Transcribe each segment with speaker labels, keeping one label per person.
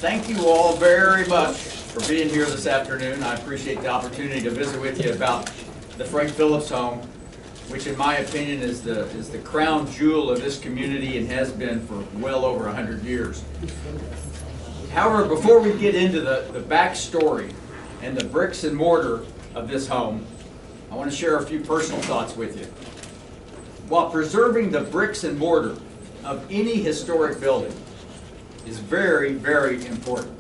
Speaker 1: Thank you all very much for being here this afternoon. I appreciate the opportunity to visit with you about the Frank Phillips home, which in my opinion is the crown jewel of this community and has been for well over 100 years. However, before we get into the backstory and the bricks and mortar of this home, I want to share a few personal thoughts with you. While preserving the bricks and mortar of any historic building is very, very important,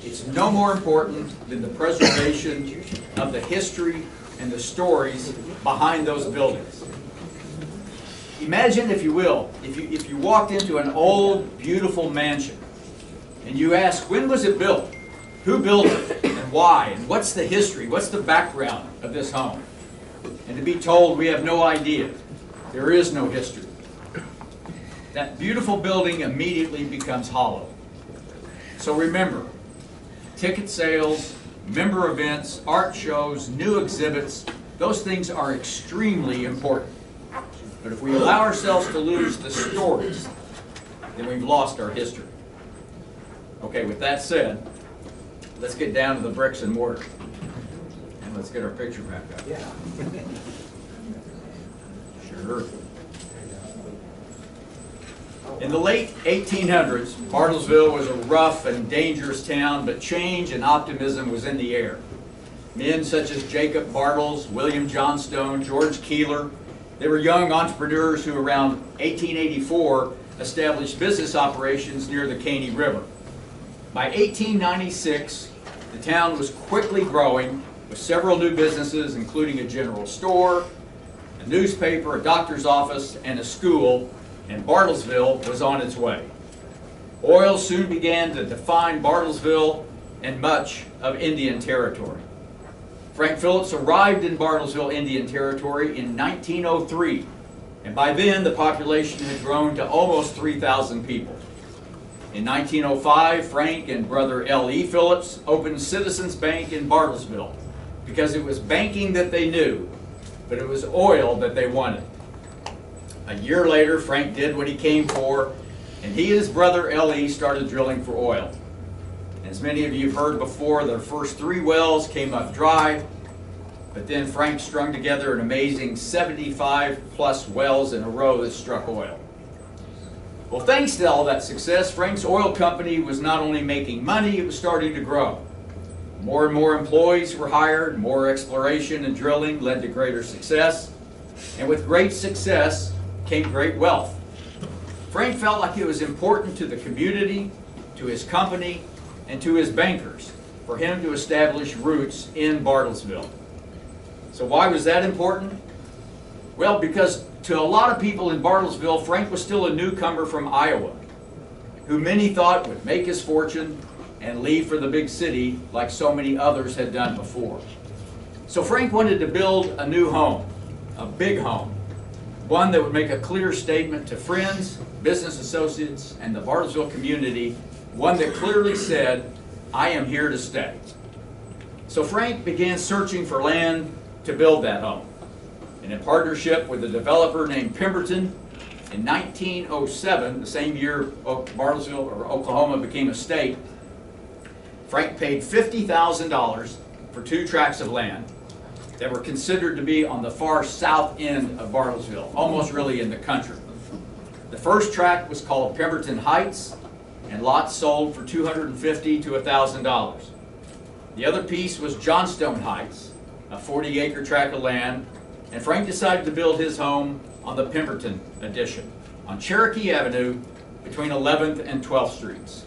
Speaker 1: it's no more important than the preservation of the history and the stories behind those buildings. Imagine, if you will, if you walked into an old, beautiful mansion and you ask, when was it built? Who built it? And why? And what's the history? What's the background of this home? And to be told, we have no idea. There is no history. That beautiful building immediately becomes hollow. So remember, ticket sales, member events, art shows, new exhibits, those things are extremely important. But if we allow ourselves to lose the stories, then we've lost our history. Okay, with that said, let's get down to the bricks and mortar. And let's get our picture back up. Yeah. Sure. In the late 1800s, Bartlesville was a rough and dangerous town, but change and optimism was in the air. Men such as Jacob Bartles, William Johnstone, George Keeler, they were young entrepreneurs who around 1884 established business operations near the Caney River. By 1896, the town was quickly growing with several new businesses, including a general store, a newspaper, a doctor's office, and a school, and Bartlesville was on its way. Oil soon began to define Bartlesville and much of Indian Territory. Frank Phillips arrived in Bartlesville, Indian Territory in 1903, and by then the population had grown to almost 3,000 people. In 1905, Frank and brother L.E. Phillips opened Citizens Bank in Bartlesville because it was banking that they knew, but it was oil that they wanted. A year later, Frank did what he came for, and he and his brother L.E. started drilling for oil. As many of you have heard before, their first 3 wells came up dry, but then Frank strung together an amazing 75 plus wells in a row that struck oil. Well, thanks to all that success, Frank's oil company was not only making money, it was starting to grow. More and more employees were hired, more exploration and drilling led to greater success, and with great success came great wealth. Frank felt like it was important to the community, to his company, and to his bankers for him to establish roots in Bartlesville. So why was that important? Well, because to a lot of people in Bartlesville, Frank was still a newcomer from Iowa, who many thought would make his fortune and leave for the big city like so many others had done before. So Frank wanted to build a new home, a big home, one that would make a clear statement to friends, business associates, and the Bartlesville community, one that clearly said, I am here to stay. So Frank began searching for land to build that home. And in partnership with a developer named Pemberton, in 1907, the same year Bartlesville or Oklahoma became a state, Frank paid $50,000 for 2 tracts of land that were considered to be on the far south end of Bartlesville, almost really in the country. The first tract was called Pemberton Heights, and lots sold for $250 to $1,000. The other piece was Johnstone Heights, a 40-acre tract of land, and Frank decided to build his home on the Pemberton addition, on Cherokee Avenue between 11th and 12th Streets.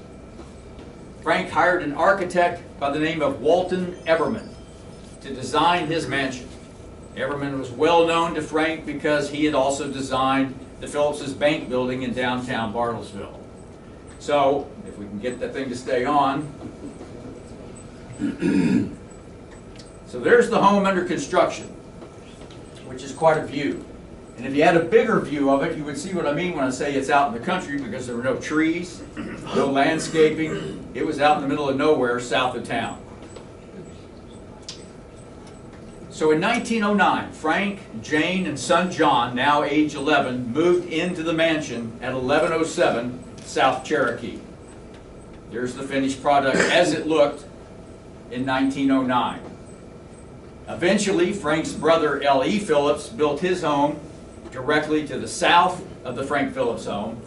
Speaker 1: Frank hired an architect by the name of Walton Everman to design his mansion. Everman was well known to Frank because he had also designed the Phillips' bank building in downtown Bartlesville. So, if we can get that thing to stay on. So there's the home under construction, which is quite a view. And if you had a bigger view of it, you would see what I mean when I say it's out in the country, because there were no trees, no landscaping. It was out in the middle of nowhere south of town. So in 1909, Frank, Jane, and son John, now age 11, moved into the mansion at 1107 South Cherokee. There's the finished product as it looked in 1909. Eventually, Frank's brother L.E. Phillips built his home directly to the south of the Frank Phillips home.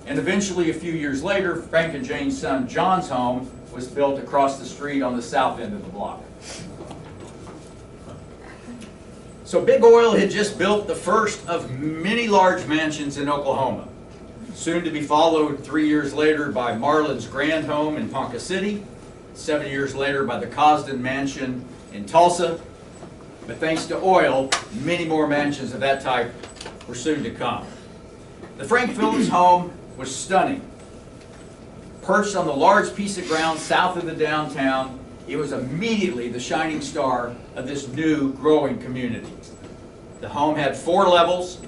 Speaker 1: And eventually, a few years later, Frank and Jane's son John's home was built across the street on the south end of the block. So Big Oil had just built the first of many large mansions in Oklahoma, soon to be followed 3 years later by Marlin's Grand Home in Ponca City, 7 years later by the Cosden Mansion in Tulsa. But thanks to oil, many more mansions of that type were soon to come. The Frank Phillips home was stunning. Perched on the large piece of ground south of the downtown, it was immediately the shining star of this new growing community. The home had 4 levels,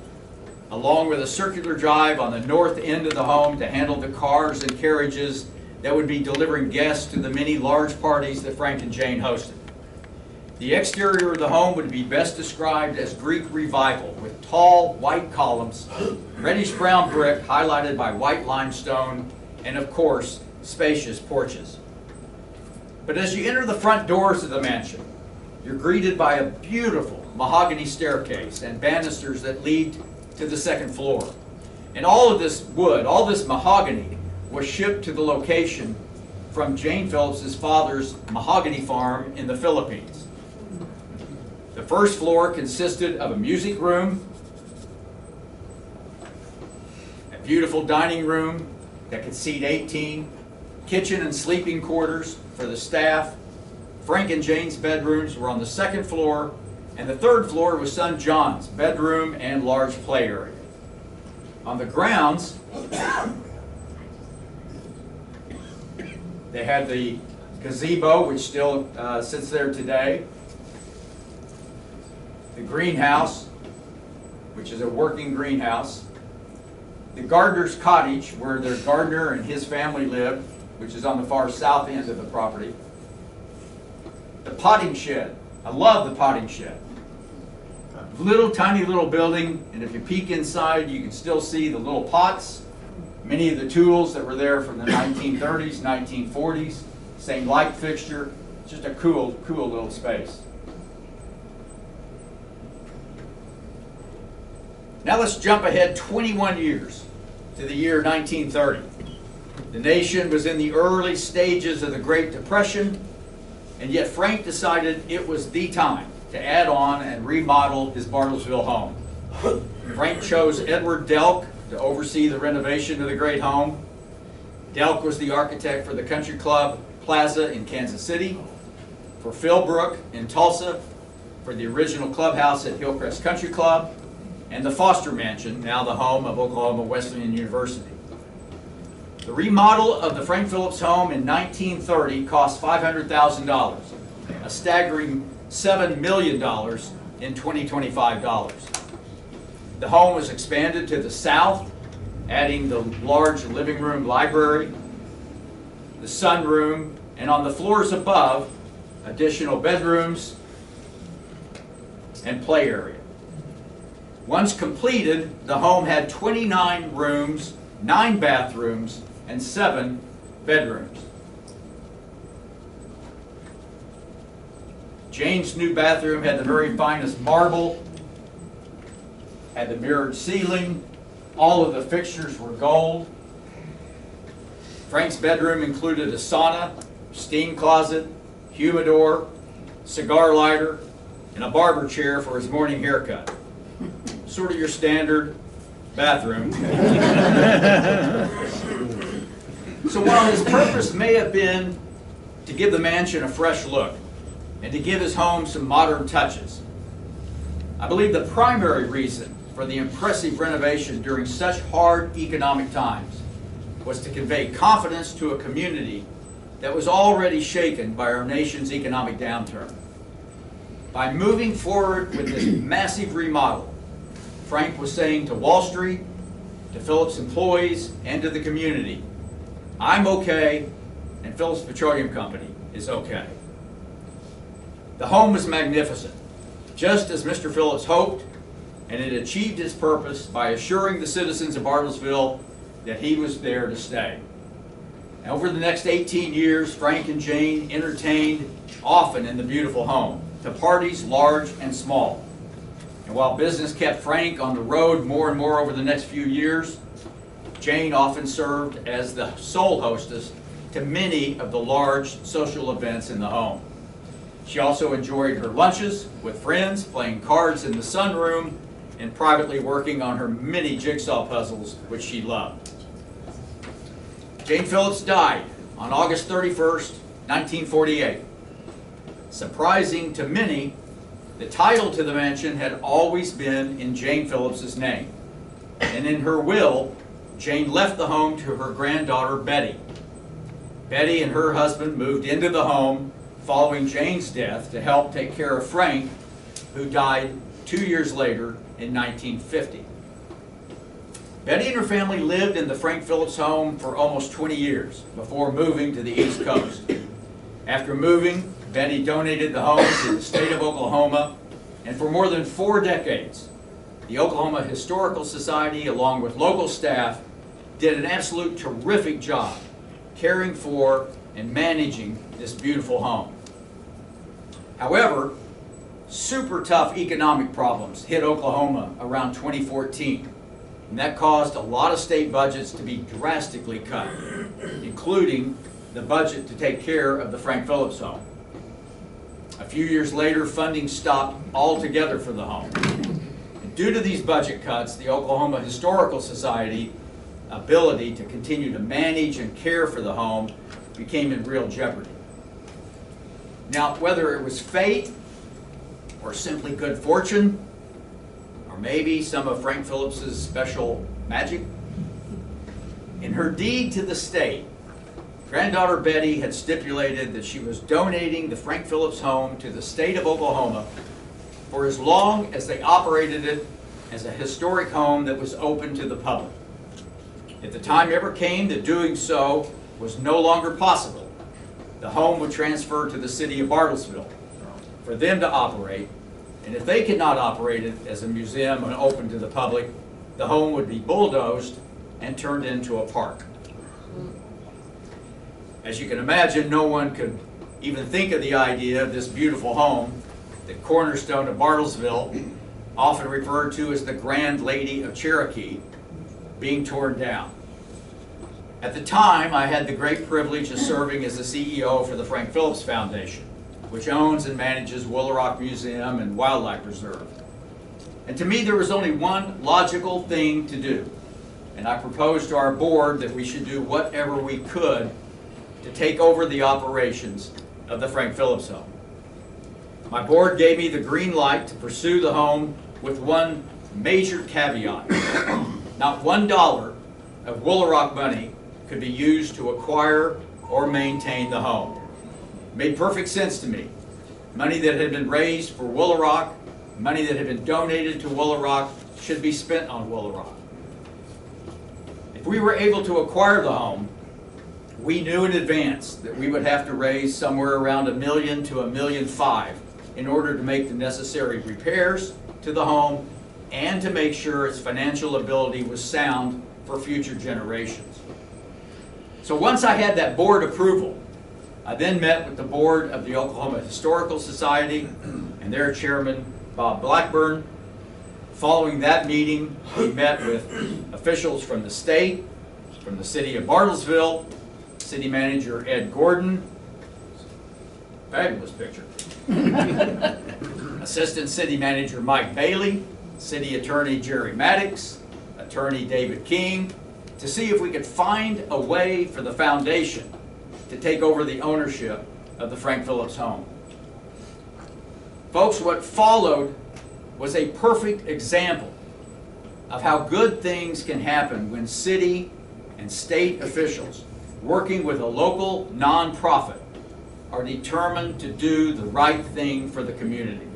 Speaker 1: along with a circular drive on the north end of the home to handle the cars and carriages that would be delivering guests to the many large parties that Frank and Jane hosted. The exterior of the home would be best described as Greek Revival, with tall white columns, reddish brown brick highlighted by white limestone, and of course, spacious porches. But as you enter the front doors of the mansion, you're greeted by a beautiful mahogany staircase and banisters that lead to the second floor. And all of this wood, all this mahogany, was shipped to the location from Jane Phillips' father's mahogany farm in the Philippines. The first floor consisted of a music room, a beautiful dining room that could seat 18, kitchen and sleeping quarters for the staff. Frank and Jane's bedrooms were on the second floor, and the third floor was son John's bedroom and large play area. On the grounds, they had the gazebo, which still sits there today, the greenhouse, which is a working greenhouse, the gardener's cottage, where their gardener and his family lived, which is on the far south end of the property, the potting shed. I love the potting shed. Little tiny little building, and if you peek inside, you can still see the little pots, many of the tools that were there from the 1930s, 1940s, same light fixture, just a cool little space. Now let's jump ahead 21 years to the year 1930. The nation was in the early stages of the Great Depression, and yet Frank decided it was the time to add on and remodel his Bartlesville home. Frank chose Edward Delk to oversee the renovation of the great home. Delk was the architect for the Country Club Plaza in Kansas City, for Philbrook in Tulsa, for the original clubhouse at Hillcrest Country Club, and the Foster Mansion, now the home of Oklahoma Wesleyan University. The remodel of the Frank Phillips home in 1930 cost $500,000, a staggering $7 million in 2025 dollars. The home was expanded to the south, adding the large living room library, the sunroom, and on the floors above, additional bedrooms and play area. Once completed, the home had 29 rooms, 9 bathrooms, and 7 bedrooms. Jane's new bathroom had the very finest marble, had the mirrored ceiling, all of the fixtures were gold. Frank's bedroom included a sauna, steam closet, humidor, cigar lighter, and a barber chair for his morning haircut. Sort of your standard bathroom. So while his purpose may have been to give the mansion a fresh look and to give his home some modern touches, I believe the primary reason for the impressive renovation during such hard economic times was to convey confidence to a community that was already shaken by our nation's economic downturn. By moving forward with this massive remodel, Frank was saying to Wall Street, to Phillips employees, and to the community, I'm okay, and Phillips Petroleum Company is okay. The home was magnificent, just as Mr. Phillips hoped, and it achieved its purpose by assuring the citizens of Bartlesville that he was there to stay. And over the next 18 years, Frank and Jane entertained often in the beautiful home, to parties large and small. And while business kept Frank on the road more and more over the next few years, Jane often served as the sole hostess to many of the large social events in the home. She also enjoyed her lunches with friends, playing cards in the sunroom, and privately working on her many jigsaw puzzles, which she loved. Jane Phillips died on August 31st, 1948. Surprising to many, the title to the mansion had always been in Jane Phillips's name. And in her will, Jane left the home to her granddaughter, Betty. Betty and her husband moved into the home following Jane's death to help take care of Frank, who died 2 years later in 1950. Betty and her family lived in the Frank Phillips home for almost 20 years before moving to the East Coast. After moving, Betty donated the home to the state of Oklahoma, and for more than 4 decades, the Oklahoma Historical Society, along with local staff, did an absolute terrific job caring for and managing this beautiful home. However, super tough economic problems hit Oklahoma around 2014, and that caused a lot of state budgets to be drastically cut, including the budget to take care of the Frank Phillips home. A few years later, funding stopped altogether for the home. And due to these budget cuts, the Oklahoma Historical Society ability to continue to manage and care for the home became in real jeopardy. Now, whether it was fate or simply good fortune, or maybe some of Frank Phillips's special magic, in her deed to the state, granddaughter Betty had stipulated that she was donating the Frank Phillips home to the state of Oklahoma for as long as they operated it as a historic home that was open to the public. If the time ever came that doing so was no longer possible, the home would transfer to the city of Bartlesville for them to operate, and if they could not operate it as a museum and open to the public, the home would be bulldozed and turned into a park. As you can imagine, no one could even think of the idea of this beautiful home, the cornerstone of Bartlesville, often referred to as the Grand Lady of Cherokee, being torn down. At the time, I had the great privilege of serving as the CEO for the Frank Phillips Foundation, which owns and manages Willow Rock Museum and Wildlife Reserve. And to me, there was only one logical thing to do, and I proposed to our board that we should do whatever we could to take over the operations of the Frank Phillips home. My board gave me the green light to pursue the home with one major caveat. Not $1 of Willow Rock money could be used to acquire or maintain the home. It made perfect sense to me. Money that had been raised for Willow Rock, money that had been donated to Willow Rock, should be spent on Willow Rock. If we were able to acquire the home, we knew in advance that we would have to raise somewhere around $1 million to $1.5 million in order to make the necessary repairs to the home and to make sure its financial ability was sound for future generations. So once I had that board approval, I then met with the board of the Oklahoma Historical Society and their chairman, Bob Blackburn. Following that meeting, we met with officials from the state, from the city of Bartlesville, City Manager Ed Gordon, fabulous picture, Assistant City Manager Mike Bailey, City Attorney Jerry Maddox, Attorney David King, to see if we could find a way for the foundation to take over the ownership of the Frank Phillips home. Folks, what followed was a perfect example of how good things can happen when city and state officials, working with a local nonprofit, are determined to do the right thing for the community.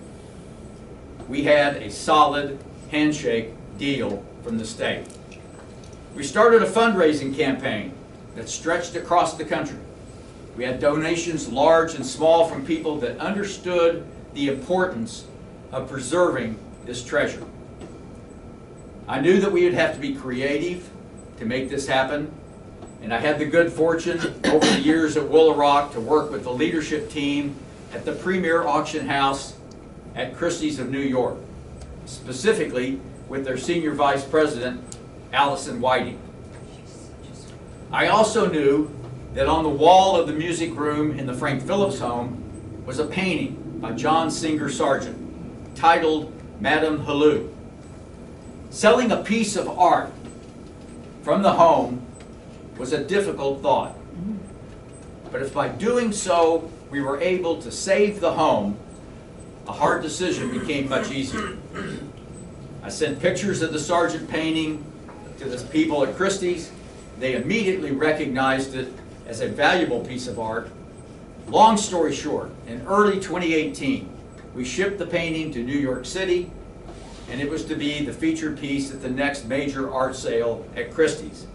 Speaker 1: We had a solid handshake deal from the state. We started a fundraising campaign that stretched across the country. We had donations large and small from people that understood the importance of preserving this treasure. I knew that we would have to be creative to make this happen, And I had the good fortune over the years at Willow Rock to work with the leadership team at the premier auction house at Christie's of New York, specifically with their senior vice president, Allison Whiting. I also knew that on the wall of the music room in the Frank Phillips home was a painting by John Singer Sargent titled Madame Halloo. Selling a piece of art from the home was a difficult thought. But if by doing so we were able to save the home, a hard decision became much easier. I sent pictures of the Sargent painting to the people at Christie's. They immediately recognized it as a valuable piece of art. Long story short, in early 2018, we shipped the painting to New York City, and it was to be the featured piece at the next major art sale at Christie's.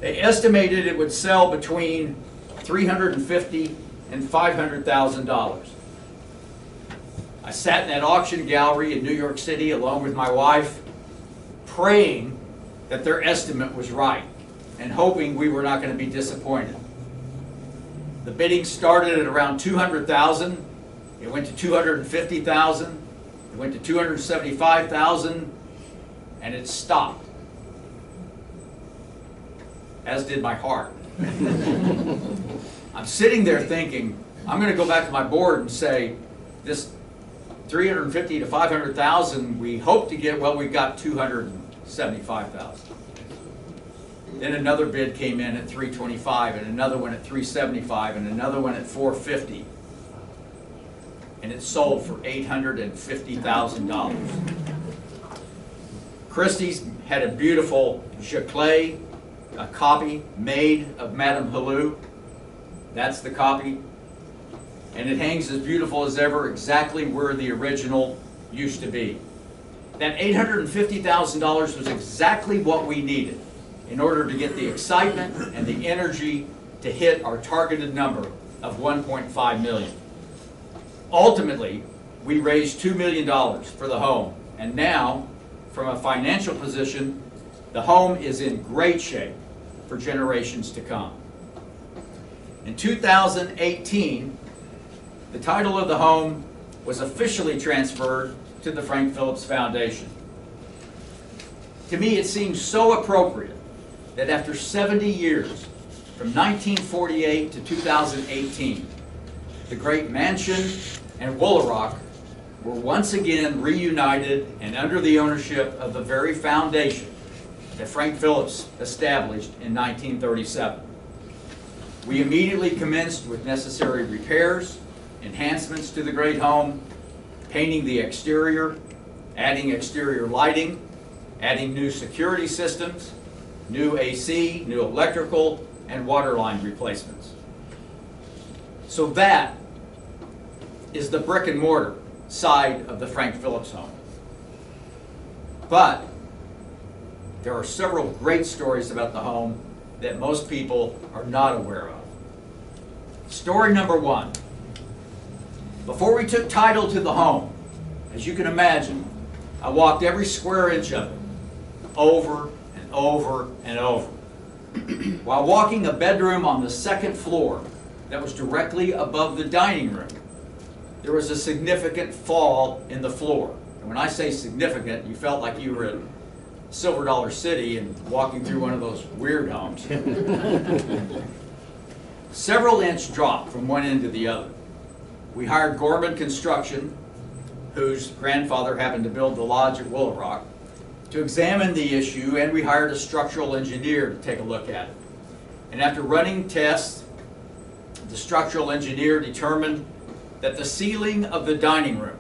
Speaker 1: They estimated it would sell between $350,000 and $500,000. I sat in that auction gallery in New York City along with my wife, praying that their estimate was right and hoping we were not going to be disappointed. The bidding started at around $200,000. It went to $250,000. It went to $275,000, and it stopped. As did my heart. I'm sitting there thinking, I'm going to go back to my board and say, this $350,000 to $500,000 we hope to get, well, we got $275,000. Then another bid came in at $325,000, and another one at $375,000, and another one at $450,000. And it sold for $850,000. Christie's had a beautiful Jacquet, a copy made of Madame Halloo. That's the copy. And it hangs as beautiful as ever, exactly where the original used to be. That $850,000 was exactly what we needed in order to get the excitement and the energy to hit our targeted number of $1.5 million. Ultimately, we raised $2 million for the home, and now, from a financial position, the home is in great shape for generations to come. In 2018, the title of the home was officially transferred to the Frank Phillips Foundation. To me, it seems so appropriate that after 70 years, from 1948 to 2018, the great mansion and Willow Rock were once again reunited and under the ownership of the very foundation that Frank Phillips established in 1937. We immediately commenced with necessary repairs, enhancements to the great home, painting the exterior, adding exterior lighting, adding new security systems, new AC, new electrical, and water line replacements. So that is the brick and mortar side of the Frank Phillips home. But there are several great stories about the home that most people are not aware of. Story number one. Before we took title to the home, as you can imagine, I walked every square inch of it, over and over and over. While walking a bedroom on the second floor that was directly above the dining room, there was a significant fall in the floor. And when I say significant, you felt like you were in Silver Dollar City and walking through one of those weird homes. Several inch drop from one end to the other. We hired Gorman Construction, whose grandfather happened to build the lodge at Willow Rock, to examine the issue, and we hired a structural engineer to take a look at it. And after running tests, the structural engineer determined that the ceiling of the dining room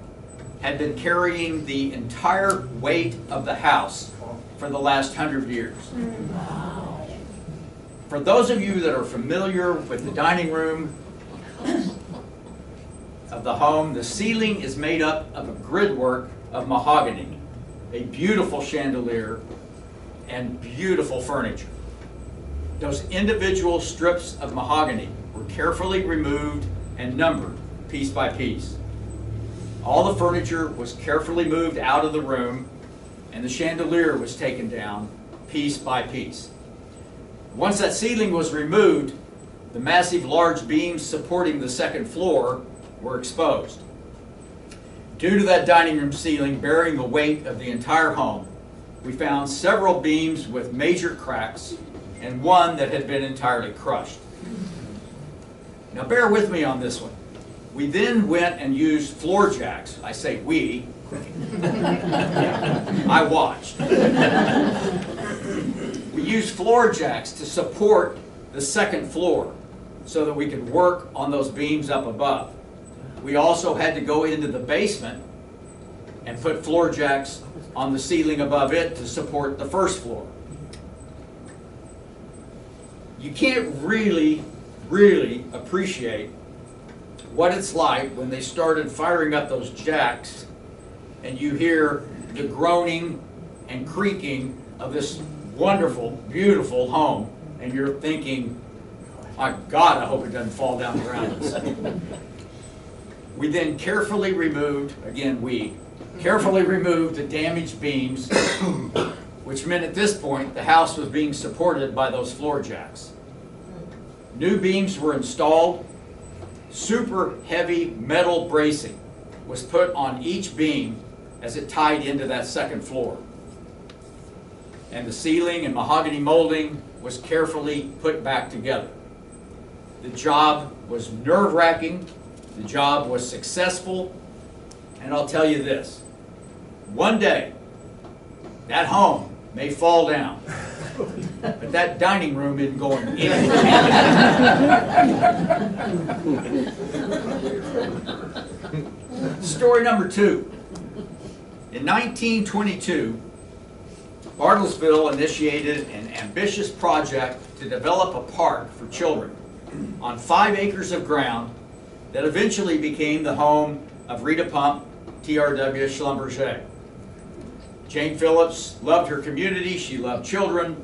Speaker 1: had been carrying the entire weight of the house for the last 100 years. For those of you that are familiar with the dining room of the home, the ceiling is made up of a gridwork of mahogany, a beautiful chandelier, and beautiful furniture. Those individual strips of mahogany were carefully removed and numbered piece by piece. All the furniture was carefully moved out of the room, and the chandelier was taken down piece by piece. Once that ceiling was removed, the massive large beams supporting the second floor were exposed. Due to that dining room ceiling bearing the weight of the entire home, we found several beams with major cracks and one that had been entirely crushed. Now bear with me on this one. We then went and used floor jacks. I say we. I watched. We used floor jacks to support the second floor so that we could work on those beams up above. We also had to go into the basement and put floor jacks on the ceiling above it to support the first floor. You can't really appreciate what it's like when they started firing up those jacks and you hear the groaning and creaking of this wonderful, beautiful home, and you're thinking, my God, I hope it doesn't fall down around us. We then carefully removed, carefully removed the damaged beams, which meant at this point the house was being supported by those floor jacks. New beams were installed. Super heavy metal bracing was put on each beam as it tied into that second floor. And the ceiling and mahogany molding was carefully put back together. The job was nerve-wracking. The job was successful. And I'll tell you this, one day that home may fall down, but that dining room isn't going anywhere. Story number 2. In 1922, Bartlesville initiated an ambitious project to develop a park for children on 5 acres of ground that eventually became the home of Rita Pump, TRW Schlumberger. Jane Phillips loved her community, she loved children,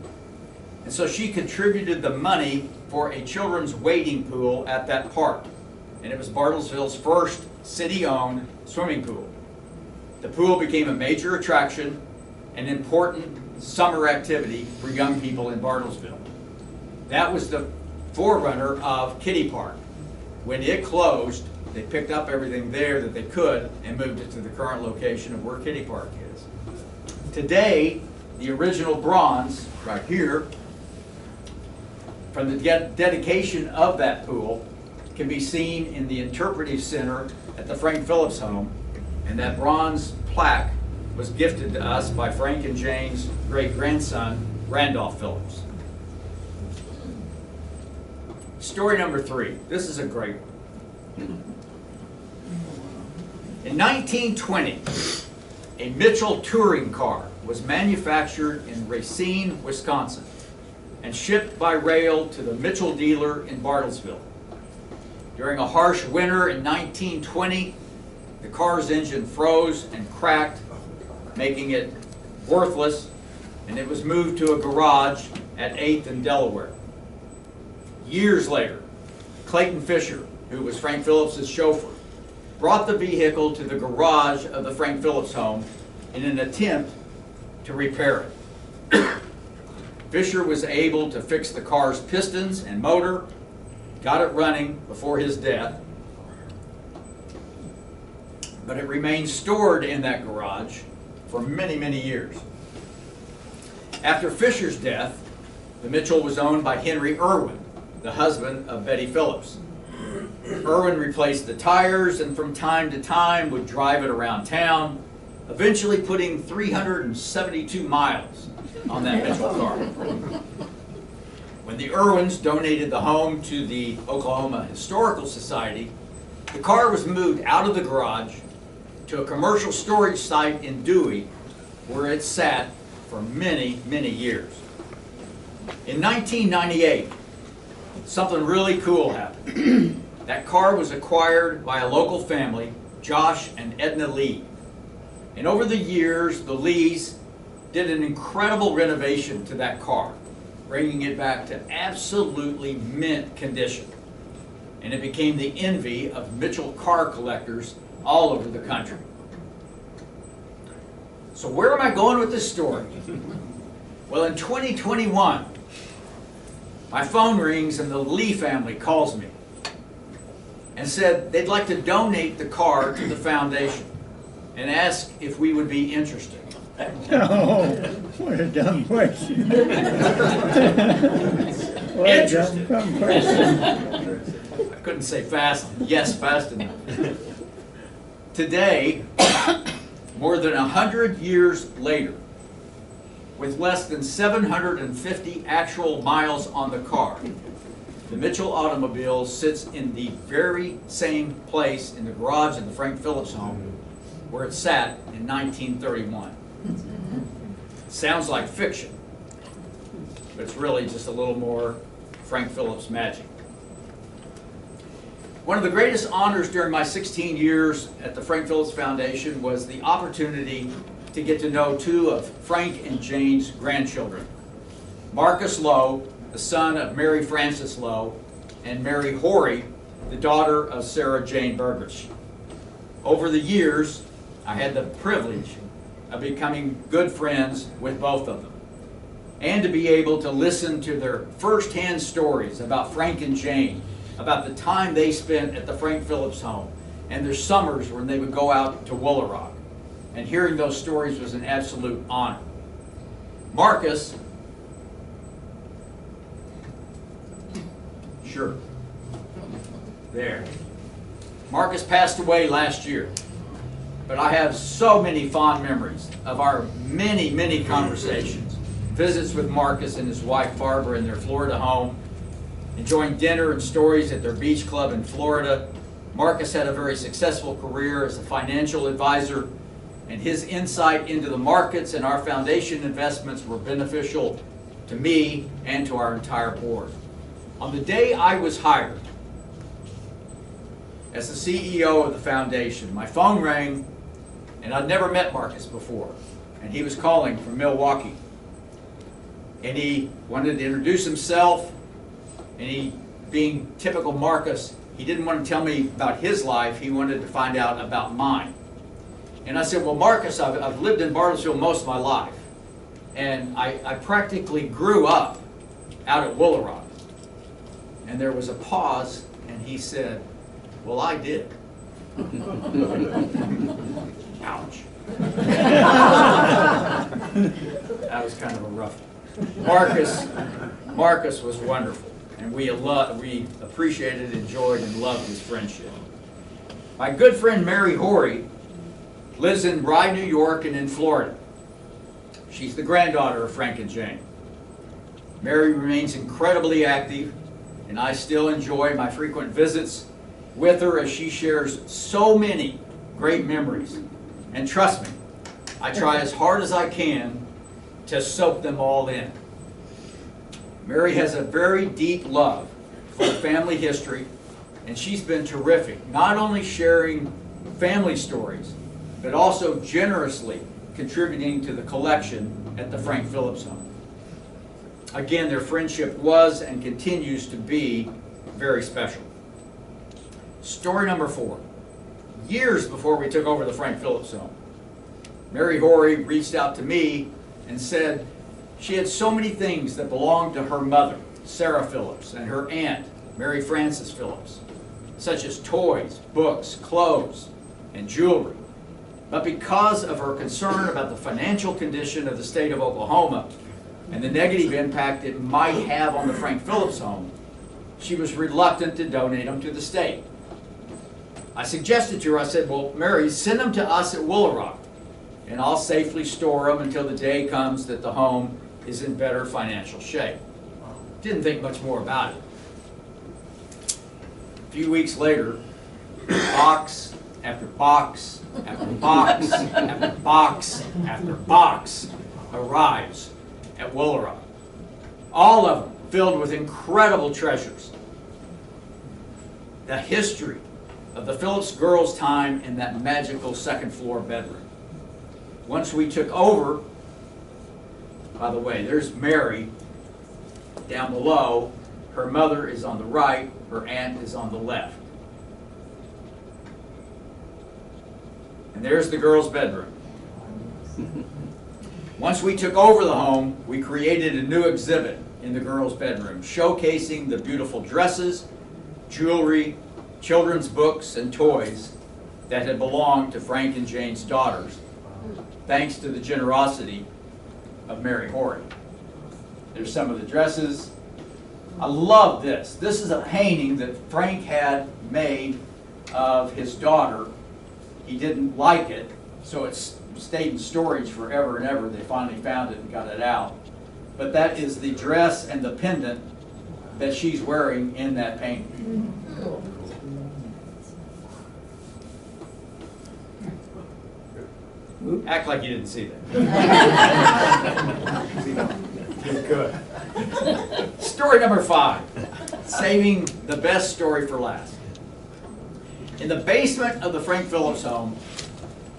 Speaker 1: and so she contributed the money for a children's wading pool at that park. And it was Bartlesville's first city-owned swimming pool. The pool became a major attraction, an important summer activity for young people in Bartlesville. That was the forerunner of Kiddie Park. When it closed, they picked up everything there that they could and moved it to the current location of where Kiddie Park is. Today, the original bronze, right here, from the dedication of that pool, can be seen in the interpretive center at the Frank Phillips home, and that bronze plaque was gifted to us by Frank and Jane's great-grandson, Randolph Phillips. Story number 3. This is a great one. In 1920, a Mitchell touring car was manufactured in Racine, Wisconsin, and shipped by rail to the Mitchell dealer in Bartlesville. During a harsh winter in 1920, the car's engine froze and cracked, making it worthless, and it was moved to a garage at 8th and Delaware. Years later, Clayton Fisher, who was Frank Phillips' chauffeur, brought the vehicle to the garage of the Frank Phillips home in an attempt to repair it. Fisher was able to fix the car's pistons and motor, got it running before his death, but it remained stored in that garage for many, many years. After Fisher's death, the Mitchell was owned by Henry Irwin, the husband of Betty Phillips. Irwin replaced the tires and from time to time would drive it around town, eventually putting 372 miles on that Mitchell car. When the Irwins donated the home to the Oklahoma Historical Society, the car was moved out of the garage to a commercial storage site in Dewey, where it sat for many, many years. In 1998, something really cool happened. That car was acquired by a local family, Josh and Edna Lee. And over the years, the Lees did an incredible renovation to that car, bringing it back to absolutely mint condition. And it became the envy of Mitchell car collectors all over the country. So where am I going with this story? Well, in 2021, My phone rings and the Lee family calls me and said they'd like to donate the car to the foundation and ask if we would be interested.
Speaker 2: Oh, what a dumb question. What a dumb question.
Speaker 1: I couldn't say fast enough. Today, more than 100 years later, with less than 750 actual miles on the car, the Mitchell automobile sits in the very same place in the garage of the Frank Phillips home where it sat in 1931. Sounds like fiction, but it's really just a little more Frank Phillips magic. One of the greatest honors during my 16 years at the Frank Phillips Foundation was the opportunity to get to know two of Frank and Jane's grandchildren. Marcus Lowe, the son of Mary Frances Lowe, and Mary Horry, the daughter of Sarah Jane Burgess. Over the years, I had the privilege of becoming good friends with both of them, and to be able to listen to their first-hand stories about Frank and Jane, about the time they spent at the Frank Phillips home, and their summers when they would go out to Woolaroc. And hearing those stories was an absolute honor. Marcus, sure, there. Marcus passed away last year, but I have so many fond memories of our many, many conversations, visits with Marcus and his wife Barbara in their Florida home, enjoying dinner and stories at their beach club in Florida. Marcus had a very successful career as a financial advisor, and his insight into the markets and our foundation investments were beneficial to me and to our entire board. On the day I was hired as the CEO of the foundation, my phone rang, and I'd never met Marcus before, and he was calling from Milwaukee. And he wanted to introduce himself, and he, being typical Marcus, he didn't want to tell me about his life, he wanted to find out about mine. And I said, well, Marcus, I've lived in Bartlesville most of my life, and I practically grew up out at Woolaroc. And there was a pause, and he said, well, I did. Ouch. That was kind of a rough one. Marcus was wonderful, and we appreciated, enjoyed, and loved his friendship. My good friend Mary Horry lives in Rye, New York, and in Florida. She's the granddaughter of Frank and Jane. Mary remains incredibly active, and I still enjoy my frequent visits with her as she shares so many great memories. And trust me, I try as hard as I can to soak them all in. Mary has a very deep love for family history, and she's been terrific, not only sharing family stories, but also generously contributing to the collection at the Frank Phillips home. Again, their friendship was and continues to be very special. Story number 4. Years before we took over the Frank Phillips home, Mary Horry reached out to me and said she had so many things that belonged to her mother, Sarah Phillips, and her aunt, Mary Frances Phillips, such as toys, books, clothes, and jewelry. But because of her concern about the financial condition of the state of Oklahoma and the negative impact it might have on the Frank Phillips home, she was reluctant to donate them to the state. I suggested to her, I said, well, Mary, send them to us at Woolaroc, and I'll safely store them until the day comes that the home is in better financial shape. Didn't think much more about it. A few weeks later, box after box after box after box after box arrives at Woolaroc. All of them filled with incredible treasures. The history of the Phillips girls' time in that magical second-floor bedroom. Once we took over, by the way, there's Mary down below. Her mother is on the right, her aunt is on the left. And there's the girls' bedroom. Once we took over the home, we created a new exhibit in the girls' bedroom, showcasing the beautiful dresses, jewelry, children's books, and toys that had belonged to Frank and Jane's daughters, thanks to the generosity of Mary Horry. There's some of the dresses. I love this. This is a painting that Frank had made of his daughter. He didn't like it, so it stayed in storage forever and ever. They finally found it and got it out. But that is the dress and the pendant that she's wearing in that painting. Act like you didn't see that. Good. Story number 5, saving the best story for last. In the basement of the Frank Phillips home,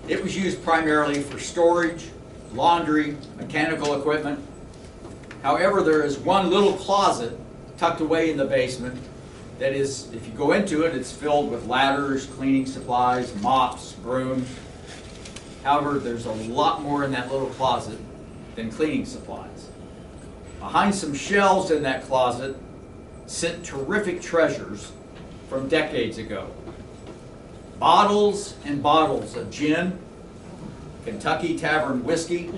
Speaker 1: it was used primarily for storage, laundry, mechanical equipment. However, there is one little closet tucked away in the basement that is, if you go into it, it's filled with ladders, cleaning supplies, mops, brooms. However, there's a lot more in that little closet than cleaning supplies. Behind some shelves in that closet sit terrific treasures from decades ago. Bottles and bottles of gin, Kentucky Tavern whiskey,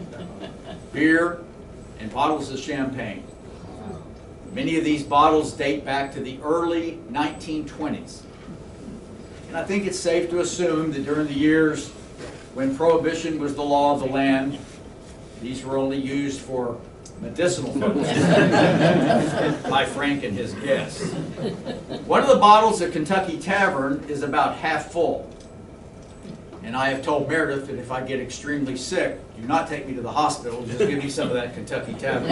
Speaker 1: beer, and bottles of champagne. Many of these bottles date back to the early 1920s. And I think it's safe to assume that during the years when Prohibition was the law of the land, these were only used for medicinal purposes by Frank and his guests. One of the bottles at Kentucky Tavern is about half full. And I have told Meredith that if I get extremely sick, do not take me to the hospital, just give me some of that Kentucky Tavern.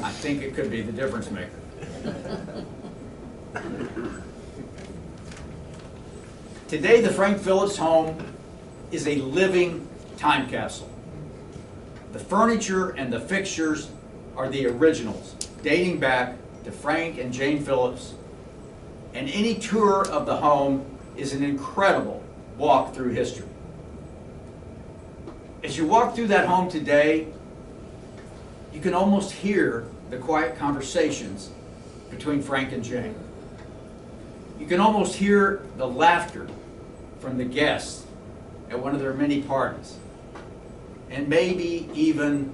Speaker 1: I think it could be the difference maker. Today, the Frank Phillips home is a living time capsule. The furniture and the fixtures are the originals, dating back to Frank and Jane Phillips, and any tour of the home is an incredible walk through history. As you walk through that home today, you can almost hear the quiet conversations between Frank and Jane. You can almost hear the laughter from the guests at one of their many parties, and maybe even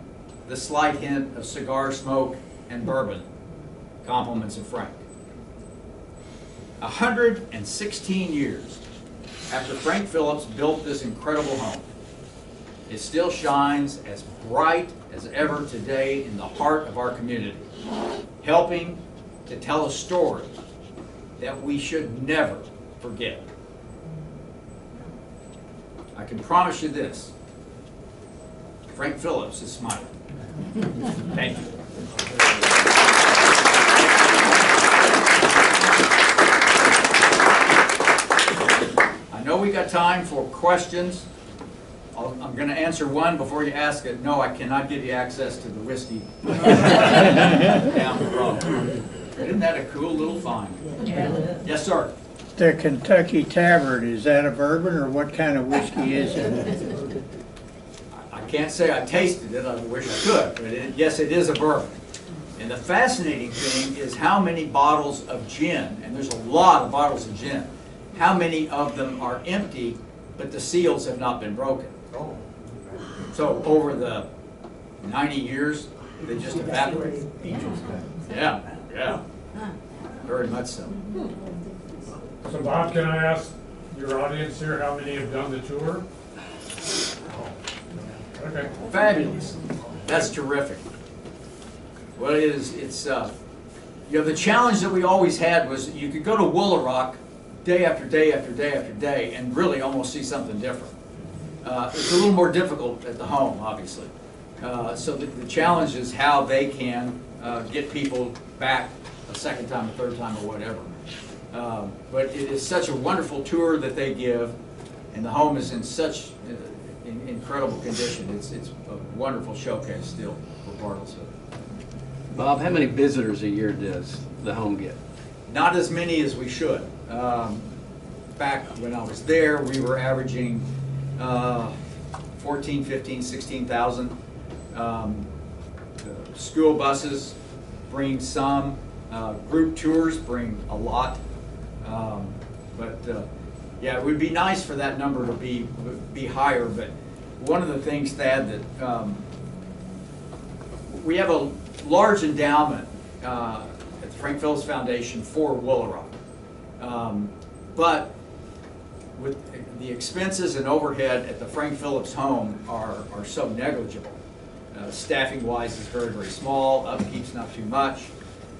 Speaker 1: the slight hint of cigar smoke and bourbon, compliments of Frank. 116 years after Frank Phillips built this incredible home, it still shines as bright as ever today in the heart of our community, helping to tell a story that we should never forget. I can promise you this, Frank Phillips is smiling. Thank you. I know we got time for questions. I'm going to answer one before you ask it. No, I cannot give you access to the whiskey down the road. Isn't that a cool little find? Yeah. Yes, sir.
Speaker 2: The Kentucky Tavern, is that a bourbon or what kind of whiskey is it?
Speaker 1: I can't say I tasted it. I wish I could. But yes, it is a bourbon. And the fascinating thing is how many bottles of gin, and there's a lot of bottles of gin, how many of them are empty, but the seals have not been broken. So over the 90 years, they just evaporate. Yeah, yeah, very much so.
Speaker 3: So Bob, can I ask your audience here how many have done the tour? Okay.
Speaker 1: Fabulous. That's terrific. Well, it's you know, the challenge that we always had was you could go to Woolarock day after day after day after day and really almost see something different. It's a little more difficult at the home, obviously. So the challenge is how they can get people back a second time, a third time, or whatever. But it is such a wonderful tour that they give, and the home is in such incredible condition. It's a wonderful showcase still for Bartlesville.
Speaker 4: Bob, how many visitors a year does the home get?
Speaker 1: Not as many as we should. Back when I was there, we were averaging 14, 15, 16,000. School buses bring some. Group tours bring a lot. Yeah, it would be nice for that number to be higher, but one of the things, Thad, that we have a large endowment at the Frank Phillips Foundation for Willow Rock. But with the expenses and overhead at the Frank Phillips home are so negligible. Staffing wise is very, very small, upkeep's not too much.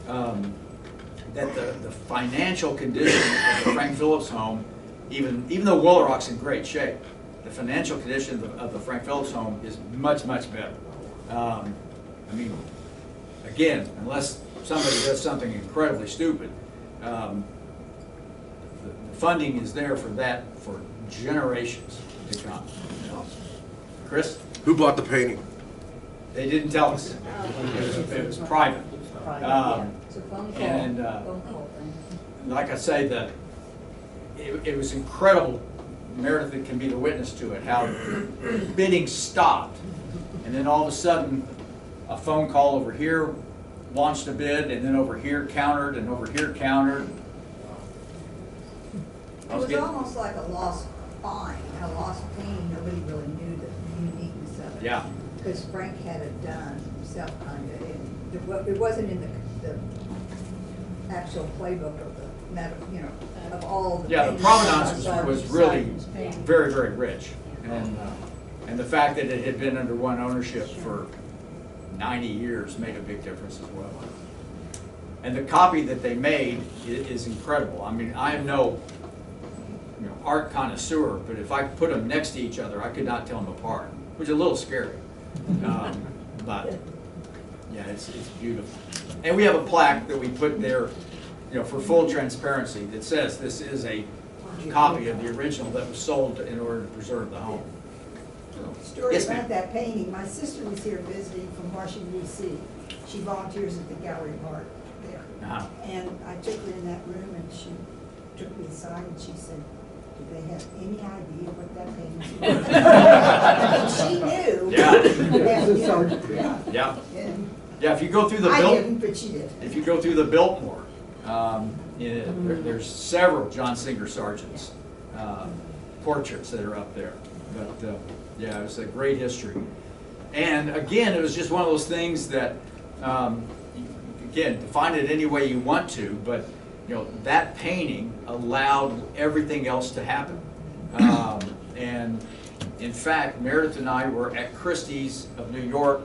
Speaker 1: That the financial condition of the Frank Phillips home, even though Willow Rock's in great shape, the financial condition of the Frank Phillips home is much, much better. I mean, again, unless somebody does something incredibly stupid, the funding is there for that for generations to come. Chris?
Speaker 5: Who bought the painting?
Speaker 1: They didn't tell us. It was private.
Speaker 6: It's a phone call.
Speaker 1: And
Speaker 6: Phone call thing.
Speaker 1: like I say, it was incredible. Meredith can be the witness to it, how bidding stopped. And then all of a sudden, a phone call over here launched a bid, and then over here countered, and over here countered.
Speaker 6: It was almost like a lost find, a lost painting. Nobody really knew the uniqueness of it.
Speaker 1: Yeah.
Speaker 6: Because Frank had it done himself, kind of. It wasn't in the actual playbook of of all the.
Speaker 1: Yeah, the provenance was really very, very rich. And the fact that it had been under one ownership for 90 years made a big difference as well. And the copy that they made is incredible. I mean, I am no art connoisseur, but if I put them next to each other, I could not tell them apart, which is a little scary. But yeah, it's beautiful. And we have a plaque that we put there, for full transparency, that says this is a copy of the original that was sold in order to preserve the home.
Speaker 6: Story
Speaker 1: Yes,
Speaker 6: about
Speaker 1: ma'am.
Speaker 6: that painting. My sister was here visiting from Washington, D.C. She volunteers at the Gallery of Art there.
Speaker 1: Uh-huh.
Speaker 6: And I took her in that room and she took me aside and she said, "Do they have any idea what that painting is?" I mean, she knew.
Speaker 1: Yeah. Yeah.
Speaker 6: And
Speaker 1: Yeah, if you go through the
Speaker 6: I
Speaker 1: Bilt,
Speaker 6: didn't, but she did.
Speaker 1: if you go through the Biltmore, there's several John Singer Sargent's portraits that are up there. But yeah, it was a great history. And again, it was just one of those things that, again, define it any way you want to, but that painting allowed everything else to happen. And in fact, Meredith and I were at Christie's of New York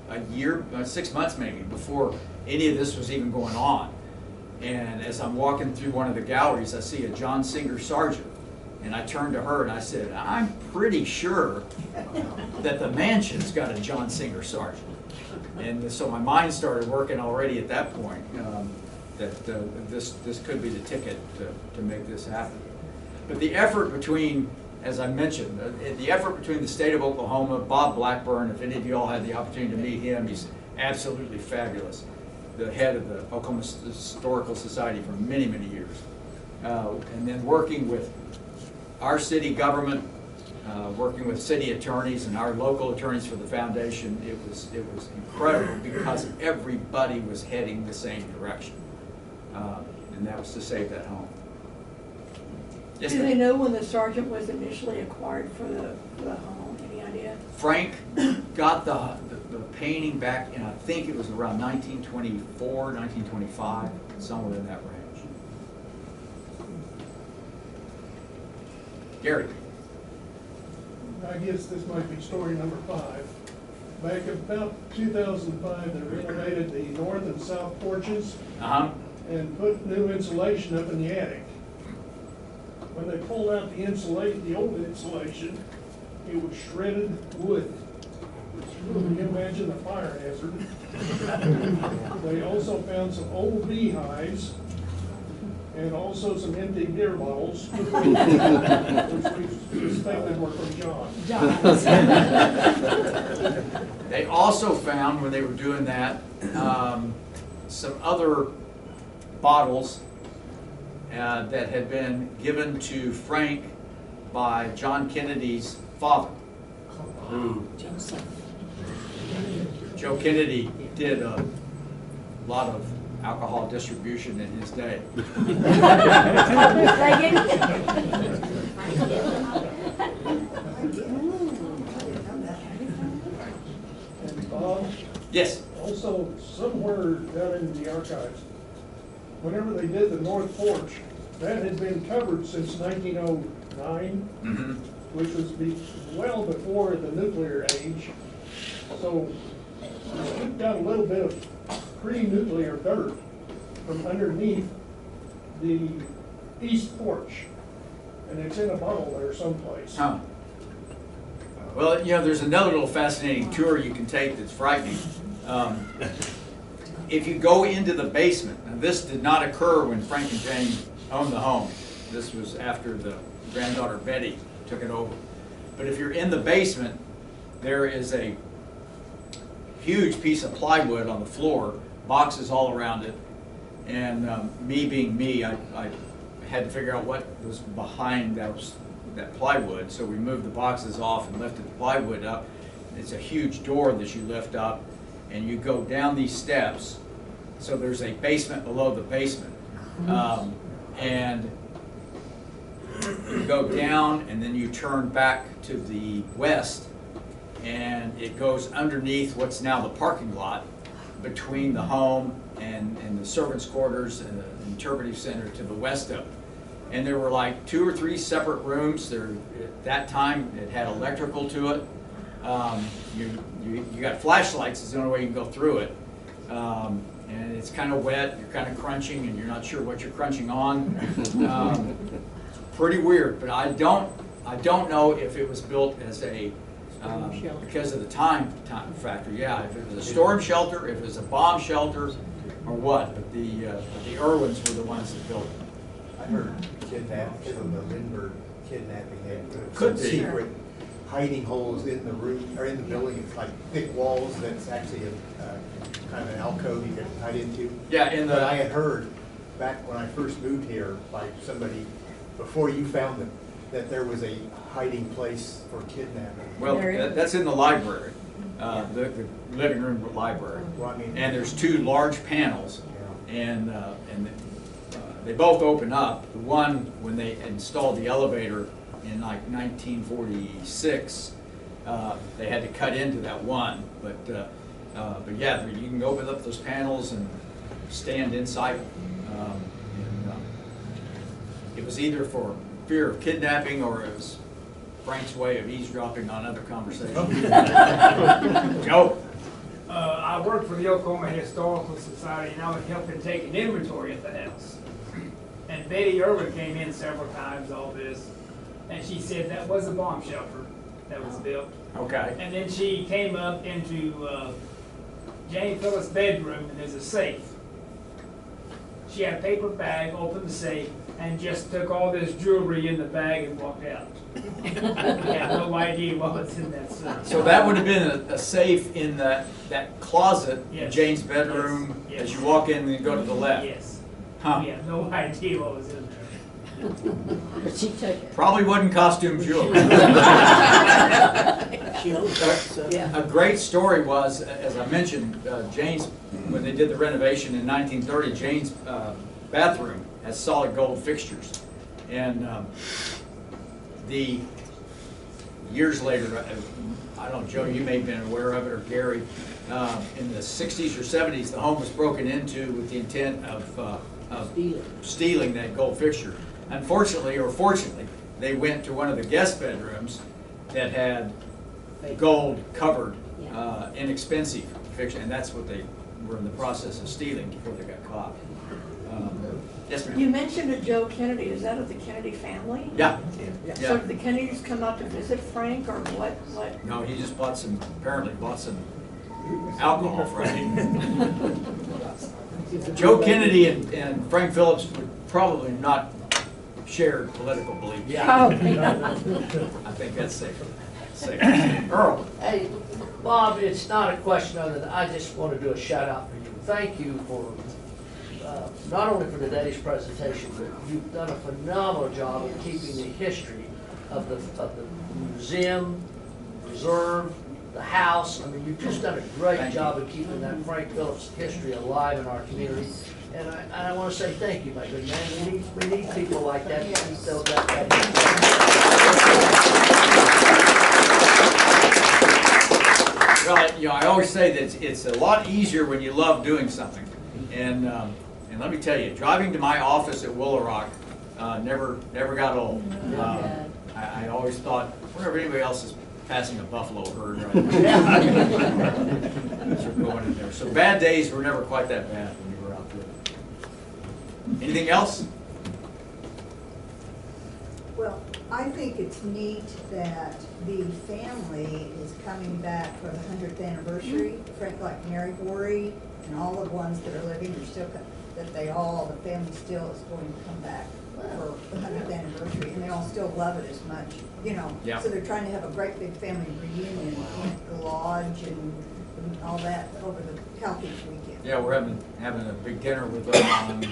Speaker 1: a year, 6 months maybe, before any of this was even going on. And as I'm walking through one of the galleries, I see a John Singer Sargent. And I turned to her and I said, "I'm pretty sure that the mansion's got a John Singer Sargent." And so my mind started working already at that point, that this could be the ticket to make this happen. But the effort between, as I mentioned, the effort between the state of Oklahoma, Bob Blackburn, if any of you all had the opportunity to meet him, he's absolutely fabulous. The head of the Oklahoma Historical Society for many, many years. And then working with our city government, working with city attorneys and our local attorneys for the foundation, it was incredible because everybody was heading the same direction. And that was to save that home. Yes,
Speaker 7: Do
Speaker 1: ma'am.
Speaker 7: they know when the sergeant was initially acquired for the home? Any idea?
Speaker 1: Frank got the painting back in, I think it was around 1924, 1925, somewhere in that range. Gary.
Speaker 8: I guess this might be story number 5. Back about 2005, they renovated the north and south porches and put new insulation up in the attic. When they pulled out the old insulation, it was shredded wood. Can you imagine the fire hazard? They also found some old beehives and also some empty beer bottles, which we suspected were from John.
Speaker 1: They also found, when they were doing that, some other bottles that had been given to Frank by John Kennedy's father, who Joe Kennedy did a lot of alcohol distribution in his day.
Speaker 8: And Bob,
Speaker 1: Yes.
Speaker 8: also somewhere down in the archives, whenever they did the north porch, that had been covered since 1909,
Speaker 1: Mhm.
Speaker 8: which was well before the nuclear age. So we scooped out a little bit of pre-nuclear dirt from underneath the east porch, and it's in a bottle there someplace.
Speaker 1: Huh. Well, you know, there's another little fascinating tour you can take that's frightening. If you go into the basement, and this did not occur when Frank and Jane owned the home. This was after the granddaughter Betty took it over. But if you're in the basement, there is a huge piece of plywood on the floor, boxes all around it. And me being me, I had to figure out what was behind that plywood. So we moved the boxes off and lifted the plywood up. It's a huge door that you lift up, and you go down these steps. So there's a basement below the basement. And you go down, and then you turn back to the west, and it goes underneath what's now the parking lot between the home and the servants' quarters and the interpretive center to the west of it. And there were like 2 or 3 separate rooms. There, at that time, it had electrical to it. You got flashlights, is the only way you can go through it. And it's kind of wet, you're kind of crunching, and you're not sure what you're crunching on. Pretty weird, but I don't know if it was built as a, because of the time factor, yeah, if it was a storm shelter, if it was a bomb shelter, or what, but the Irwins were the ones that built it.
Speaker 5: I heard kidnapping from the Lindbergh kidnapping. They put
Speaker 1: Could
Speaker 5: some
Speaker 1: be.
Speaker 5: secret hiding holes in the room or in the building. It's like thick walls. That's actually a kind of an alcove you can hide into.
Speaker 1: Yeah, in
Speaker 5: But I
Speaker 1: the,
Speaker 5: had heard back when I first moved here by somebody before you found them that there was a hiding place for kidnapping.
Speaker 1: well, that's in the library, the living room library.
Speaker 5: Well, I mean,
Speaker 1: And there's 2 large panels,
Speaker 5: yeah.
Speaker 1: and they both open up. The one, when they installed the elevator in like 1946, they had to cut into that one. But yeah, you can open up those panels and stand inside them. It was either for fear of kidnapping, or it was Frank's way of eavesdropping on other conversations. Joe?
Speaker 9: I worked for the Oklahoma Historical Society, and I was helping take an inventory at the house. And Betty Irwin came in several times, all this, and she said that was a bomb shelter that was built.
Speaker 1: Okay.
Speaker 9: And then she came up into Jane Phillips' bedroom, and there's a safe. She had a paper bag, opened the safe, and just took all this jewelry in the bag and walked out. I had no idea what was in that safe.
Speaker 1: So that would have been a safe in that closet in
Speaker 9: Yes.
Speaker 1: Jane's bedroom,
Speaker 9: Yes.
Speaker 1: as you walk in and you go to the left.
Speaker 9: Yes.
Speaker 1: Huh.
Speaker 9: We had no idea what was in there.
Speaker 7: She took it.
Speaker 1: Probably wasn't costume jewelry.
Speaker 7: Yeah.
Speaker 1: A great story was, as I mentioned, Jane's, when they did the renovation in 1930, Jane's bathroom has solid gold fixtures. And the years later, I don't know, Joe, you may have been aware of it, or Gary, in the 60s or 70s, the home was broken into with the intent of stealing that gold fixture. Unfortunately, or fortunately, they went to one of the guest bedrooms that had gold covered, inexpensive fixture, and that's what they were in the process of stealing before they got caught. Yes,
Speaker 7: You
Speaker 1: ma'am?
Speaker 7: mentioned a Joe Kennedy, is that of the Kennedy family?
Speaker 1: Yeah.
Speaker 7: So did the Kennedys come out to visit Frank, or what?
Speaker 1: No, he just apparently bought some alcohol for him. Joe Kennedy and Frank Phillips would probably not share political beliefs.
Speaker 7: Oh,
Speaker 10: Uh,
Speaker 1: I think that's safe. Earl?
Speaker 10: Hey, Bob, it's not a question other than, I just want to do a shout out for you. Thank you for, not only for today's presentation, but you've done a phenomenal job of keeping the history of the museum, reserve, the house. I mean, you've just done a great
Speaker 1: Thank
Speaker 10: job of keeping that Frank Phillips history alive in our community. And I want to say thank you, my good man. We need people like that to keep those that.
Speaker 1: Well, you know, I always say that it's a lot easier when you love doing something. And let me tell you, driving to my office at Willow Rock never got old. I always thought, I wonder if anybody else is passing a buffalo herd right now. As you're going in there. So bad days were never quite that bad when you were out there. Anything else?
Speaker 6: Well, I think it's neat that the family is coming back for the 100th anniversary. Frank, like Mary Horry and all the ones that are living, are still, the family still is going to come back for the 100th anniversary, and they all still love it as much, you know.
Speaker 1: Yeah.
Speaker 6: So they're trying to have a great big family reunion at the lodge and all that over the Calkins weekend.
Speaker 1: Yeah, we're having a big dinner with them on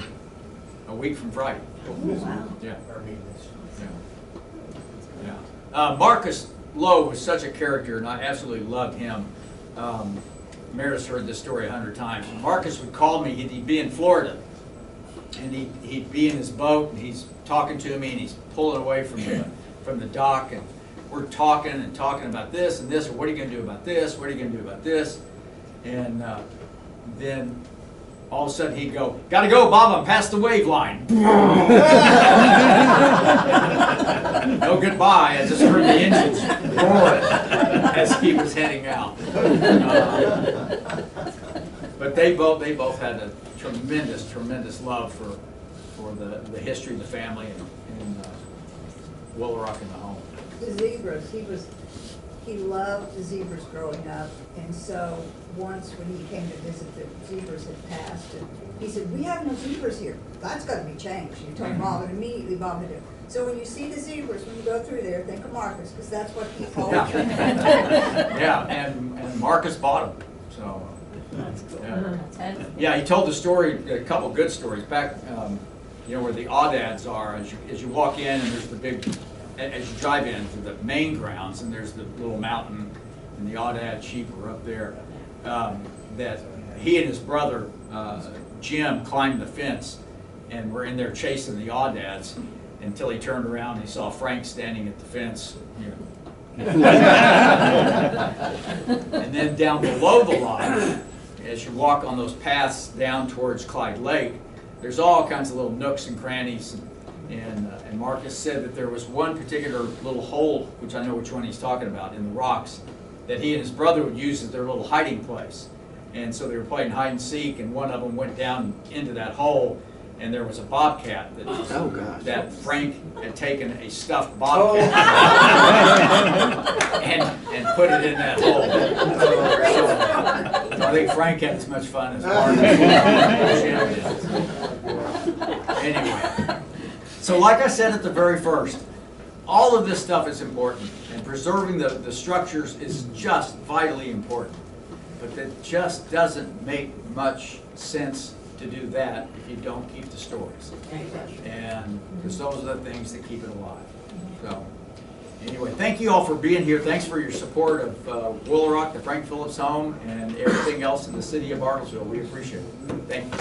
Speaker 1: a week from Friday.
Speaker 6: Oh, wow.
Speaker 1: Yeah.
Speaker 5: Our meetings.
Speaker 1: Yeah. Marcus Lowe was such a character, and I absolutely loved him. Meredith's heard this story 100 times. Marcus would call me, he'd be in Florida, and he'd be in his boat, and he's talking to me, and he's pulling away from the dock, and we're talking about this and this, or what are you going to do about this, what are you going to do about this, and then all of a sudden he'd go, "Gotta go, Bob, I'm past the wave line." No goodbye, I just heard the engines roaring as he was heading out. But they both had a tremendous love for the history of the family and Willow Rock in the home.
Speaker 6: The zebras, he loved the zebras growing up, and so once when he came to visit, the zebras had passed, and he said, "We have no zebras here. That's got to be changed." And he told Bob, and immediately Bob would do. So when you see the zebras, when you go through there, think of Marcus, because that's what he called them.
Speaker 1: Yeah, and Marcus bought them. So yeah, he told the story, a couple good stories back. You know where the Audads are as you walk in, and there's the big. As you drive in through the main grounds, and there's the little mountain, and the Audad sheep were up there, that he and his brother, Jim, climbed the fence and were in there chasing the Audads until he turned around and he saw Frank standing at the fence. You know. And then down below the line, as you walk on those paths down towards Clyde Lake, there's all kinds of little nooks and crannies. And Marcus said that there was one particular little hole, which I know which one he's talking about, in the rocks, that he and his brother would use as their little hiding place. And so they were playing hide and seek, and one of them went down into that hole, and there was a bobcat that Frank had taken a stuffed bobcat and put it in that hole. So I think Frank had as much fun as Marcus. Anyway. So like I said at the very first, all of this stuff is important, and preserving the structures is just vitally important. But it just doesn't make much sense to do that if you don't keep the stories. And because those are the things that keep it alive. So anyway, thank you all for being here. Thanks for your support of Willow Rock, the Frank Phillips home, and everything else in the city of Bartlesville. We appreciate it. Thank you.